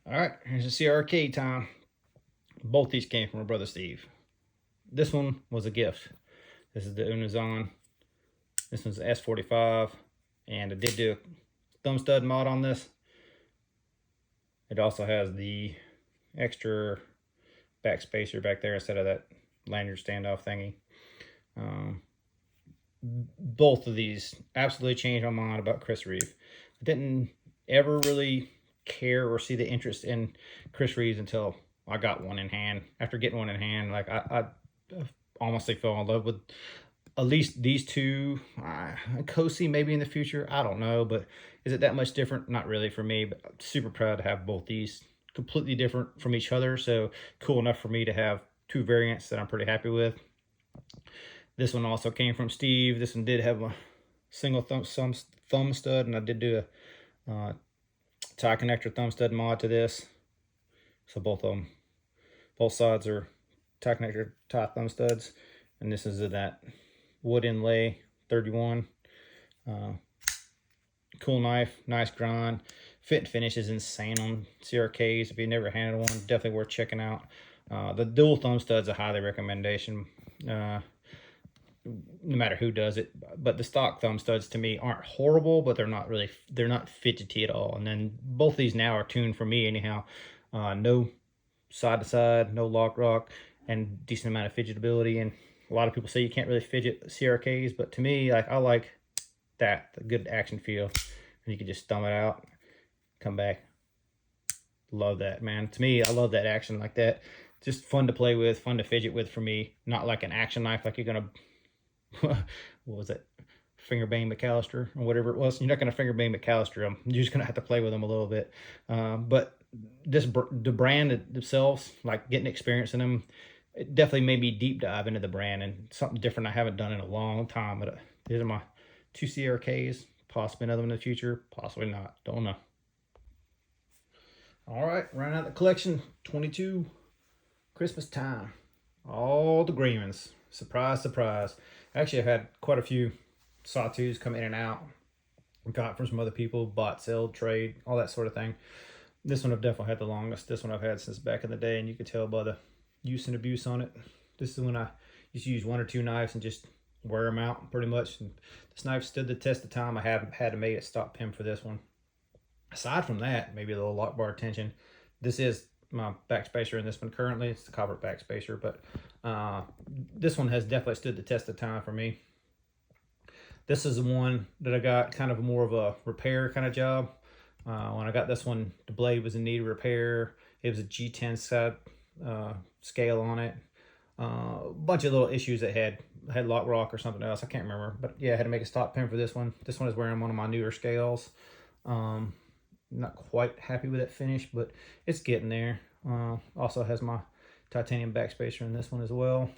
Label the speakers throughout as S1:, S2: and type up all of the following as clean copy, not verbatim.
S1: All right, here's the CRK time. Both these came from my brother Steve. This one was a gift. This is the Unizon. This one's the S45, and I did do a thumb stud mod on this. It also has the extra back spacer back there instead of that lanyard standoff thingy. Both of these absolutely changed my mind about Chris Reeve. I didn't ever really care or see the interest in Chris Reeves until I got one in hand. After getting one in hand, like I almost fell in love with at least these two. Cosi maybe in the future, I don't know, but is it that much different? Not really for me, but I'm super proud to have both these completely different from each other. So cool enough for me to have two variants that I'm pretty happy with. This one also came from Steve. This one did have a single thumb stud, and I did do a tie connector thumb stud mod to this. So both of them, both sides are tie connector tie thumb studs, and this is that wood inlay 31. Cool knife, nice grind. Fit and finish is insane on CRKs. If you never handled one, definitely worth checking out. The dual thumb stud's a highly recommendation. No matter who does it, but the stock thumb studs to me aren't horrible, but they're not fidgety at all. And then both these now are tuned for me anyhow. No side to side, no lock rock, and decent amount of fidgetability. And a lot of people say you can't really fidget CRKs, but to me, like, I like that, the good action feel, and you can just thumb it out, come back. Love that, man. To me, I love that action like that. Just fun to play with, fun to fidget with for me. Not like an action knife, like you're gonna what was it, finger bang McAllister or whatever it was. You're not going to finger bang McAllister them. You're just going to have to play with them a little bit. But the brand themselves, like getting experience in them, it definitely made me deep dive into the brand and something different I haven't done in a long time. But these are my two CRKs, possibly another one in the future, possibly not, don't know. All right, rounding out the collection, 22 Christmas time. All the Graymans. Surprise, surprise. Actually, I've had quite a few sawtooths come in and out. Got from some other people, bought, sell, trade, all that sort of thing. This one I've definitely had the longest. This one I've had since back in the day, and you can tell by the use and abuse on it. This is when I used to use one or two knives and just wear them out pretty much. And this knife stood the test of time. I haven't had to make it stop pin for this one. Aside from that, maybe a little lock bar tension. This is my backspacer in this one currently. It's the copper backspacer, but this one has definitely stood the test of time for me. This is the one that I got kind of more of a repair kind of job. When I got this one, the blade was in need of repair. It was a G10 side scale on it. A bunch of little issues that had lock rock or something else. I can't remember, but yeah, I had to make a stop pin for this one. This one is wearing one of my newer scales. Not quite happy with that finish, but it's getting there. Also has my titanium backspacer in this one as well.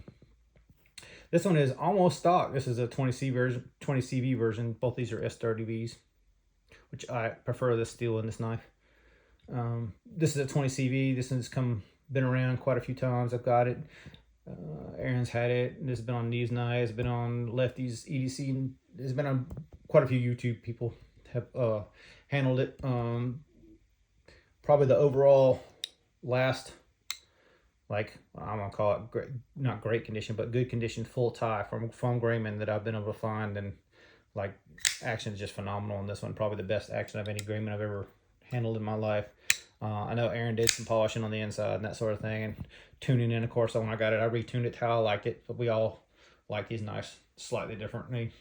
S1: This one is almost stock. This is a 20C version, 20CV version. Both these are S30Vs, which I prefer this steel in this knife. This is a 20CV. This one's been around quite a few times. I've got it. Aaron's had it. This has been on these knives. Been on Lefty's EDC. And it's been on quite a few YouTube people have handled it. Probably the overall last, like, I'm gonna call it great, not great condition, but good condition full tie from Grayman that I've been able to find, and like action is just phenomenal on this one. Probably the best action of any Grayman I've ever handled in my life. I know Aaron did some polishing on the inside and that sort of thing, and tuning in. Of course, when I got it, I retuned it how I liked it. But we all like these knives slightly differently.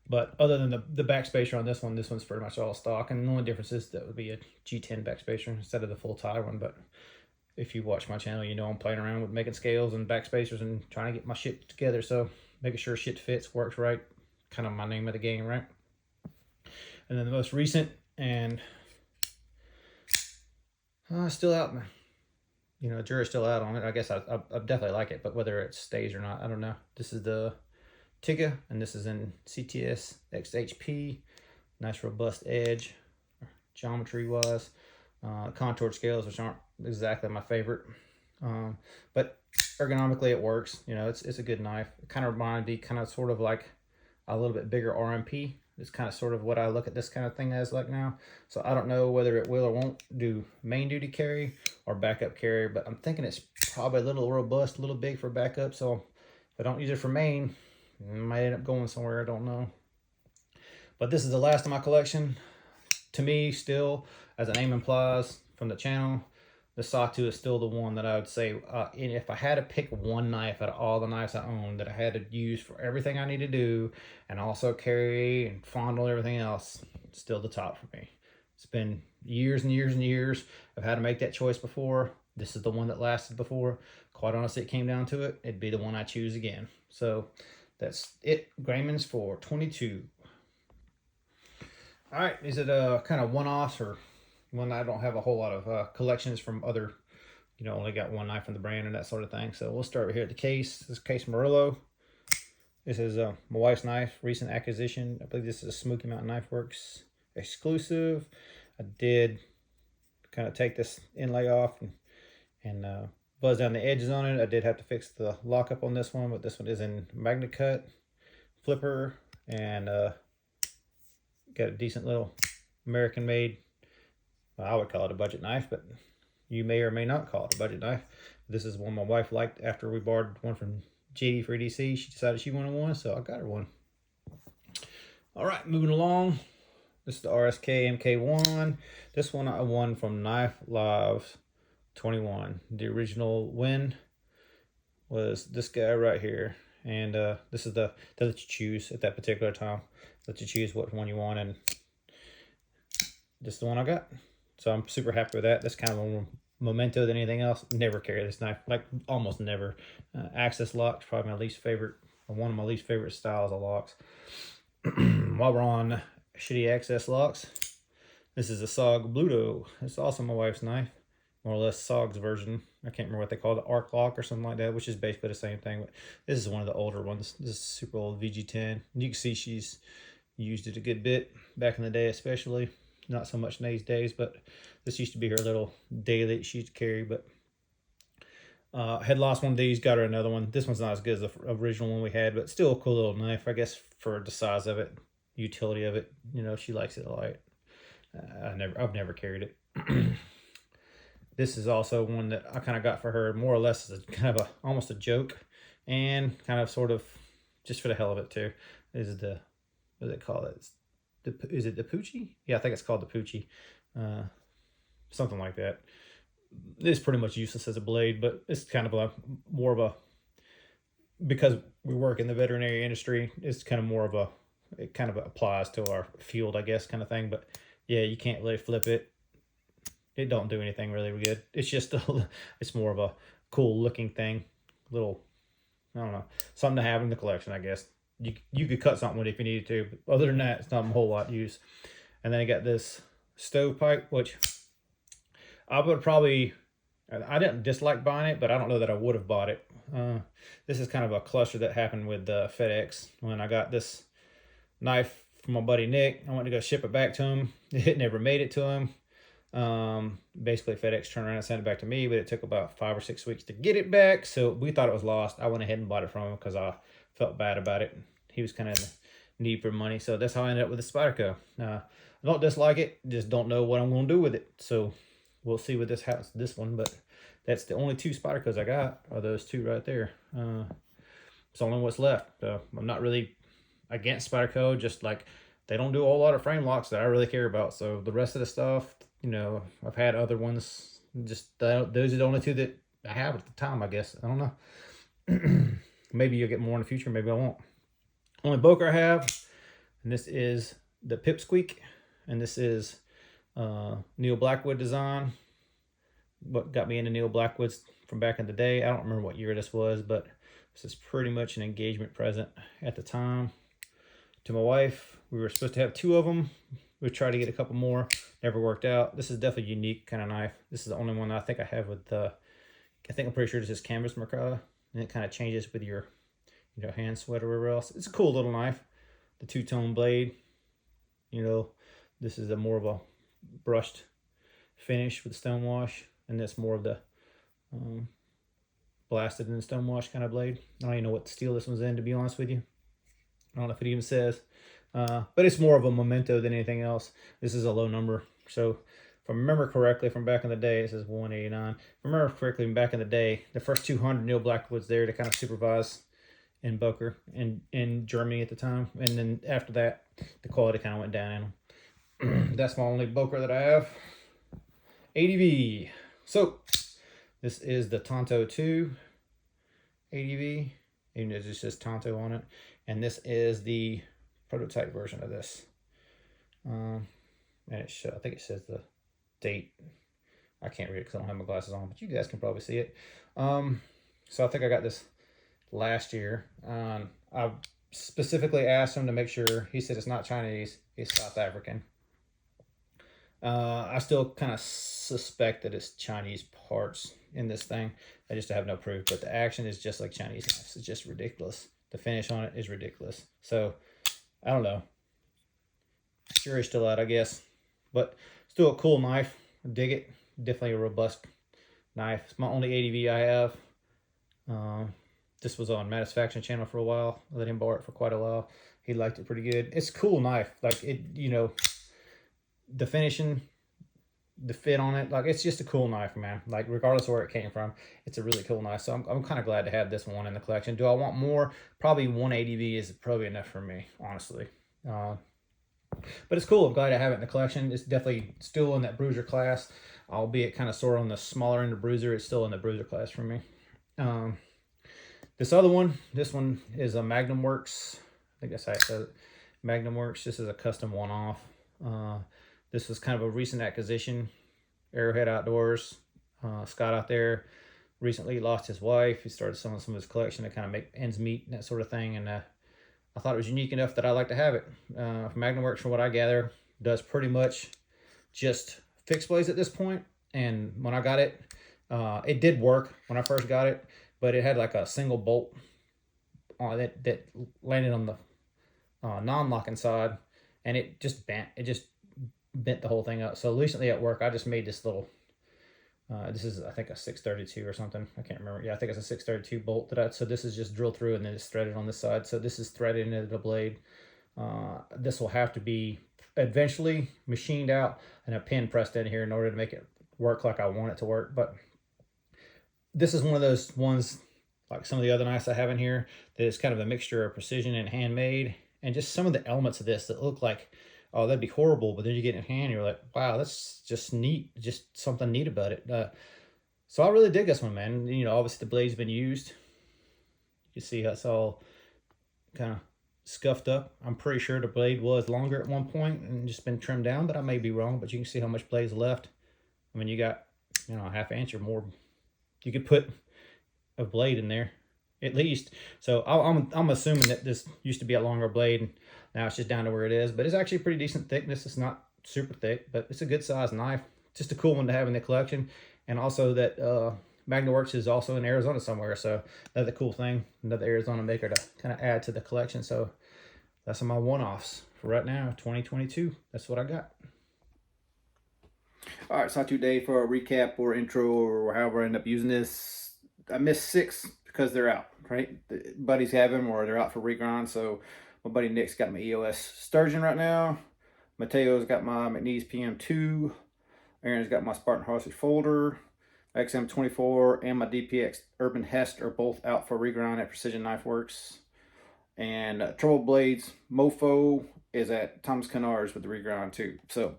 S1: But other than the backspacer on this one's pretty much all stock. And the only difference is that would be a G10 backspacer instead of the full tie one. But if you watch my channel, you know I'm playing around with making scales and backspacers and trying to get my shit together. So making sure shit fits, works right. Kind of my name of the game, right? And then the most recent, and still out, you know, jury's still out on it. I guess I definitely like it, but whether it stays or not, I don't know. This is the Tiga, and this is in CTS XHP. Nice robust edge, geometry wise. Contoured scales, which aren't exactly my favorite, but ergonomically it works. You know, it's a good knife. It kind of reminded me, kind of sort of like a little bit bigger RMP. It's kind of sort of what I look at this kind of thing as like now. So I don't know whether it will or won't do main duty carry or backup carry, but I'm thinking it's probably a little robust, a little big for backup. So if I don't use it for main, it might end up going somewhere. I don't know. But this is the last of my collection. To me, still, as the name implies from the channel, the Sawtooth is still the one that I would say, and if I had to pick one knife out of all the knives I own that I had to use for everything I need to do, and also carry and fondle and everything else, it's still the top for me. It's been years and years and years. I've had to make that choice before. This is the one that lasted before. Quite honestly, it came down to it. It'd be the one I choose again. So that's it. Grayman's for 22. All right, is it a kind of one-offs or one I don't have a whole lot of collections from other, only got one knife from the brand and that sort of thing. So we'll start here at the case. This case Murillo. This is my wife's knife, recent acquisition. I believe this is a Smoky Mountain Knife Works exclusive. I did kind of take this inlay off and buzz down the edges on it. I did have to fix the lockup on this one, but this one is in Magna Cut flipper and got a decent little American made, well, I would call it a budget knife, but you may or may not call it a budget knife. This is one my wife liked after we borrowed one from JD for EDC. She decided she wanted one, so I got her one. All right, moving along. This is the RSK MK1. This one I won from Knife Live 21. The original win was this guy right here. And this is they let you choose at that particular time. Let you choose what one you want, and this is the one I got. So I'm super happy with that. That's kind of a memento than anything else. Never carry this knife, like almost never. Access locks, probably my least favorite, or one of my least favorite styles of locks. While we're on shitty access locks, this is a SOG Bluto. It's also my wife's knife, more or less SOG's version. I can't remember what they call it, arc lock or something like that, which is basically the same thing. But this is one of the older ones. This is super old VG10. You can see she's used it a good bit back in the day, especially. Not so much these days, but this used to be her little daily she used to carry. But had lost one of these, got her another one. This one's not as good as the original one we had, but still a cool little knife, I guess, for the size of it, utility of it. She likes it a lot. I've never carried it. This is also one that I kind of got for her more or less as a kind of almost a joke, and kind of sort of just for the hell of it too. Is the, what do they call it? Is it the Poochie? Yeah, I think it's called the Poochie. Something like that. It's pretty much useless as a blade, but it's kind of more of a, because we work in the veterinary industry, it's kind of more of a, it kind of applies to our field, I guess, kind of thing. But yeah, you can't really flip it. It don't do anything really good. It's just it's more of a cool looking thing. Little, I don't know, something to have in the collection, I guess. You could cut something with it if you needed to, but other than that, it's not a whole lot to use. And then I got this stovepipe, which I would probably, I didn't dislike buying it, but I don't know that I would have bought it. This is kind of a cluster that happened with FedEx. When I got this knife from my buddy Nick, I went to go ship it back to him. It never made it to him. Basically FedEx turned around and sent it back to me, but it took about 5 or 6 weeks to get it back. So we thought it was lost. I went ahead and bought it from him because I felt bad about it. He was kind of in need for money. So that's how I ended up with the Spyderco. I don't dislike it, just don't know what I'm going to do with it. So we'll see what this happens to this one, but that's the only 2 Spydercos I got, are those 2 right there. It's only what's left. I'm not really against Spyderco, just like they don't do a whole lot of frame locks that I really care about. So the rest of the stuff, I've had other ones, just those are the only 2 that I have at the time, I guess. I don't know. Maybe you'll get more in the future, maybe I won't. Only Boker I have, and this is the Pipsqueak, and this is Neil Blackwood design. What got me into Neil Blackwoods from back in the day. I don't remember what year this was, but this is pretty much an engagement present at the time to my wife. We were supposed to have 2 of them. We tried to get a couple more, never worked out. This is definitely a unique kind of knife. This is the only one I think I have with I'm pretty sure this is canvas mercada, and it kind of changes with your hand sweat or whatever else. It's a cool little knife. The 2-tone blade, this is a more of a brushed finish with stone wash, and that's more of the blasted in the stone wash kind of blade. I don't even know what steel this one's in, to be honest with you. I don't know if it even says. But it's more of a memento than anything else. This is a low number. So if I remember correctly from back in the day, it says 189. If I remember correctly back in the day, the first 200 Neil Blackwood's there to kind of supervise in Boker in Germany at the time. And then after that, the quality kind of went down in them. That's my only Boker that I have. ADV. So this is the Tonto 2 ADV. Even though it just says Tonto on it. And this is the prototype version of this. And I think it says the date. I can't read it because I don't have my glasses on, but you guys can probably see it. So I think I got this last year. I specifically asked him to make sure. He said it's not Chinese, it's South African. I still kind of suspect that it's Chinese parts in this thing. I just have no proof, but the action is just like Chinese knives. It's just ridiculous. The finish on it is ridiculous. So I don't know. Jury's still out, I guess, but still a cool knife. I dig it. Definitely a robust knife. It's my only ADV I have. This was on Manufacturing Channel for a while. I let him borrow it for quite a while. He liked it pretty good. It's a cool knife. Like it, you know, the finishing, the fit on it, like it's just a cool knife, man. Like regardless of where it came from, it's a really cool knife. So I'm kind of glad to have this one in the collection. Do I want more? Probably one ADV is probably enough for me, honestly. But it's cool. I'm glad I have it in the collection. It's definitely still in that bruiser class, albeit kind of sore on the smaller end of bruiser. It's still in the bruiser class for me. This other one, this one is a Magnum Works. I think that's how it says it. Magnum Works. This is a custom one-off. This was kind of a recent acquisition. Arrowhead Outdoors. Scott out there recently lost his wife. He started selling some of his collection to kind of make ends meet and that sort of thing. And I thought it was unique enough that I like to have it. Magnum Works, from what I gather, does pretty much just fixed blades at this point. And when I got it, it did work when I first got it, but it had like a single bolt on it that landed on the non-locking side, and it just bent. It just bent the whole thing up. So recently at work, I just made this little. This is, I think, a 632 or something. I can't remember. Yeah, I think it's a 632 bolt that so this is just drilled through and then it's threaded on this side. So this is threaded into the blade. This will have to be eventually machined out and a pin pressed in here in order to make it work like I want it to work. But this is one of those ones, like some of the other knives I have in here, that is kind of a mixture of precision and handmade. And just some of the elements of this that look like, oh, that'd be horrible, but then you get it in hand, you're like, wow, that's just neat, just something neat about it. So I really dig this one, man. You know, obviously the blade's been used. You see how it's all kind of scuffed up. I'm pretty sure the blade was longer at one point and just been trimmed down, but I may be wrong. But you can see how much blade's left. I mean, you got, you know, a half inch or more. You could put a blade in there, at least. So I'm assuming that this used to be a longer blade, and now it's just down to where it is. But it's actually pretty decent thickness. It's not super thick, but it's a good size knife. Just a cool one to have in the collection. And also that Magnum Works is also in Arizona somewhere. So another cool thing, another Arizona maker to kind of add to the collection. So that's my one-offs for right now, 2022. That's what I got. All right, Sawtooth Day for a recap or intro or however I end up using this. I missed 6 because they're out, right? The buddies have them or they're out for regrind. So my buddy Nick's got my EOS Sturgeon right now. Mateo's got my McNeese PM2. Aaron's got my Spartan Hostage Folder. XM24 and my DPX Urban Hest are both out for regrind at Precision Knife Works. And Trouble Blades Mofo is at Thomas Kennards with the regrind too. So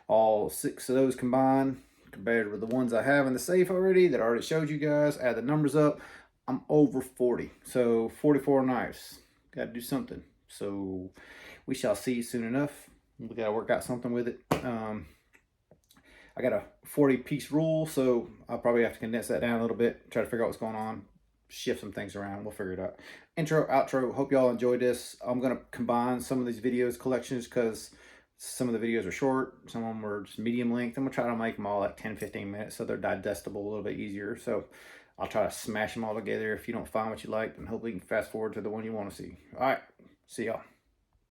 S1: all 6 of those combined, compared with the ones I have in the safe already that I already showed you guys, add the numbers up, I'm over 40. So 44 knives. Got to do something. So we shall see soon enough. We got to work out something with it. I got a 40-piece rule, so I'll probably have to condense that down a little bit, try to figure out what's going on, shift some things around. We'll figure it out. Intro, outro. Hope y'all enjoyed this. I'm going to combine some of these videos collections because some of the videos are short. Some of them are just medium length. I'm going to try to make them all like 10-15 minutes so they're digestible a little bit easier. So I'll try to smash them all together. If you don't find what you like, then hopefully you can fast forward to the one you want to see. All right. See y'all.